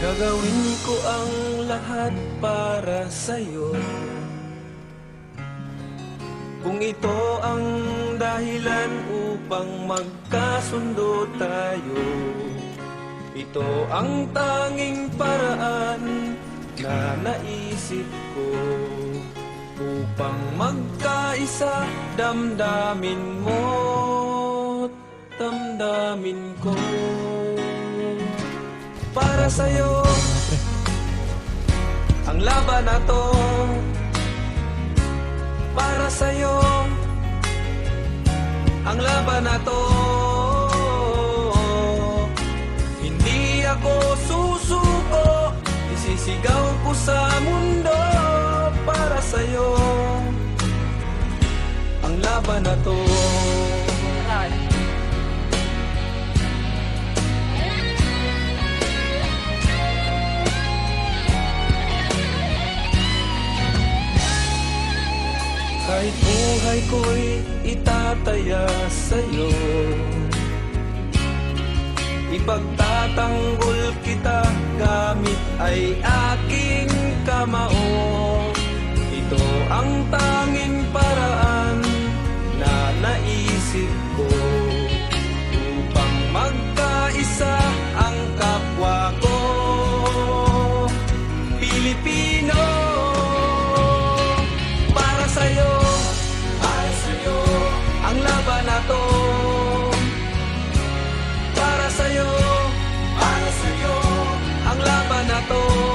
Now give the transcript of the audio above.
Gagawin ko ang lahat para sa'yo. Kung ito ang dahilan upang magkasundo tayo, ito ang tanging paraan na naisip ko upang magkaisa, damdamin mo't damdamin ko. Para sa'yo ang laban na to, para sa'yo ang laban na to. Hindi ako susuko, isisigaw ko sa mundo. Para sa'yo ang laban na to. Kahit buhay ko'y itataya sa'yo, ipagtatanggol kita gamit ay aking kamao. Ito ang tanging paraan